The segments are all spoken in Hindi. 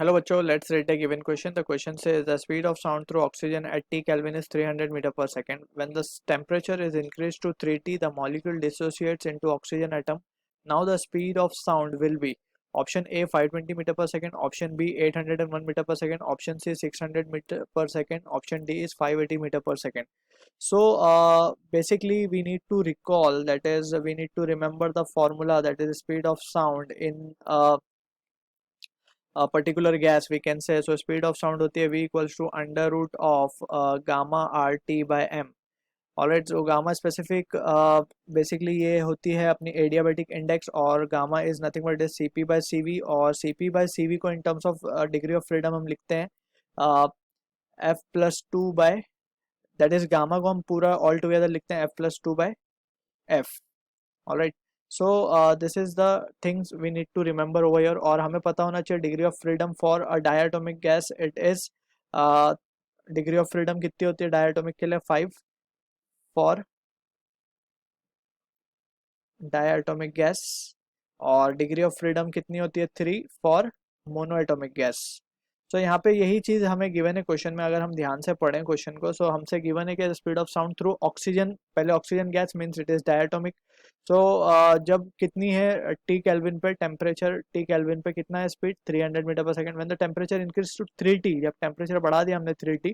Hello बच्चों, let's read a given question. The question says the speed of sound through oxygen at T Kelvin is 300 meter per second. When the temperature is increased to 3T, the molecule dissociates into oxygen atom. Now the speed of sound will be option A 520 meter per second, option B 801 meter per second, option C 600 meter per second, option D is 580 meter per second. So basically we need to recall, that is we need to remember the formula, that is speed of sound in a particular gas we can say. So speed of sound होती है v equals to under root of gamma RT by m. Alright, so gamma specific basically ये होती है अपनी एडियाबेटिक इंडेक्स, और gamma is nothing but is CP by CV, और CP बाय CV को in terms of degree of freedom हम लिखते हैं F+2 bye, that is gamma को हम पूरा ऑल टुगेदर लिखते हैं F+2 by F. Alright, so this is the things we need to remember over here, और हमें पता होना चाहिए degree of freedom for a diatomic gas it is degree of freedom कितनी होती है डायटोमिक के लिए 5 फॉर डायटोमिक गैस, और डिग्री ऑफ फ्रीडम कितनी होती है 3 फॉर मोनोएटोमिक गैस. तो यहाँ पे यही चीज हमें गिवन है क्वेश्चन में. अगर हम ध्यान से पढ़ें क्वेश्चन को, सो हमसे गिवन है कि speed of sound through oxygen, पहले oxygen gas means it is diatomic. So जब कितनी है टी केल्विन पे, टेम्परेचर टी केल्विन पे कितना है speed 300 metre per second. When the temperature increase to 3T, जब टेम्परेचर बढ़ा दिया हमने 3T,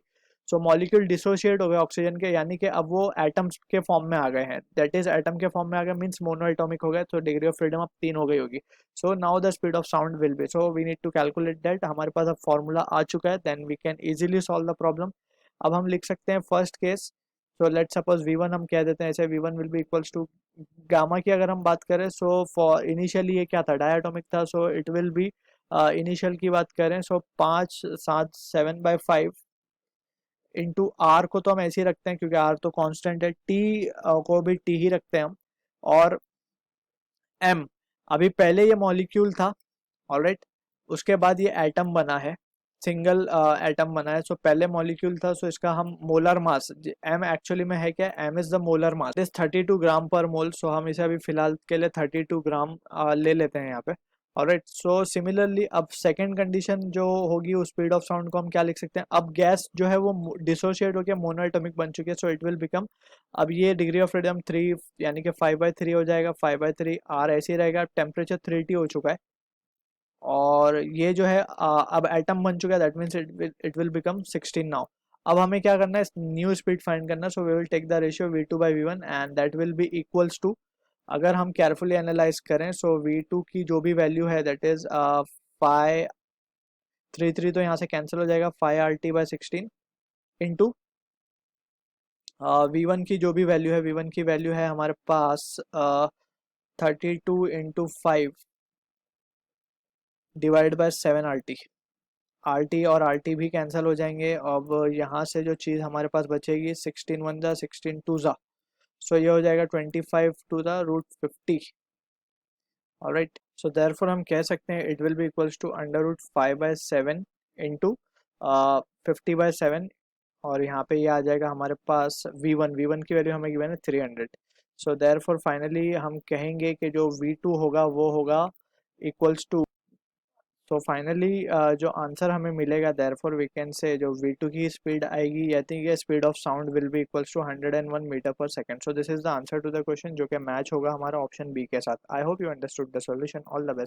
सो मॉलिक्यूल डिसोशिएट हो गए ऑक्सीजन के, यानी कि अब वो एटम्स के फॉर्म में आ गए हैं. दैट इज एटम के फॉर्म में आ गए मींस मोनो एटॉमिक हो गए, तो डिग्री ऑफ फ्रीडम अब 3 हो गई होगी. So now the speed of sound will be, so we need to calculate that. हमारे पास अब फॉर्मूला आ चुका है, then we can easily solve the problem. अब हम लिख सकते हैं first case. So let suppose V1 हम कह देते हैं ऐसे, V1 will be equals to gamma की अगर हम बात करें, सो फॉर इनिशियली ये क्या था डायटोमिक था, so it will B initial की बात करें, सो 5 7 7/5 इंटू आर को तो हम ऐसे ही रखते हैं क्योंकि आर तो कांस्टेंट है, टी को भी टी ही रखते हैं हम, और एम, अभी पहले ये मॉलिक्यूल था. ऑलराइट, उसके बाद ये एटम बना है, सिंगल एटम बना है. सो पहले मॉलिक्यूल था, सो इसका हम मोलर मास, एम एक्चुअली में है क्या, M is the molar mass, is 32 gram per mole. सो हम इसे अभी फिलहाल के लिए 32 ग्राम ले लेते हैं यहाँ पे. ऑलराइट, सो सिमिलरली अब सेकंड कंडीशन जो होगी उस स्पीड ऑफ साउंड को हम क्या लिख सकते हैं, अब गैस जो है वो डिसोशिएट होकर मोनोएटॉमिक बन चुकी है, सो इट विल बिकम, अब ये डिग्री ऑफ फ्रीडम 3 यानी कि 5/3 हो जाएगा, 5/3 आर ऐसे ही रहेगा. टेम्परेचर 3T हो चुका है, और ये जो है अब एटम बन चुका है, that means it will become 16 now. अब हमें क्या करना है, न्यू स्पीड फाइंड करना है. So we will take the ratio V2/V1 and that will be equals to, अगर हम केयरफुली एनालाइज करें, सो V2 की जो भी वैल्यू है दैट इज 5 3 तो यहाँ से कैंसिल हो जाएगा, 5RT/16 इंटू V1 की जो भी वैल्यू है, V1 की वैल्यू है हमारे पास 32 × 5 डिवाइड बाय 7RT. RT और RT भी कैंसिल हो जाएंगे. अब यहाँ से जो चीज़ हमारे पास बचेगी 16 1 जा 16 2 जा, सो ये हो जाएगा 25 to the √50. Alright, so therefore हम कह सकते हैं it will be equals to √5/7 into 50/7, और यहाँ पे ये आ जाएगा हमारे पास V1 की वैल्यू हमें गिवन है 300. सो देयरफॉर फाइनली हम कहेंगे कि जो V2 होगा वो होगा इक्वल्स टू, तो फाइनली जो आंसर हमें मिलेगा, देयरफॉर वी कैन से जो V2 की स्पीड आएगी, I think speed of sound will be equals to 101 metre per second. So this is the answer to the question, जो कि मैच होगा हमारा ऑप्शन बी के साथ. I hope you understood the solution. All the best.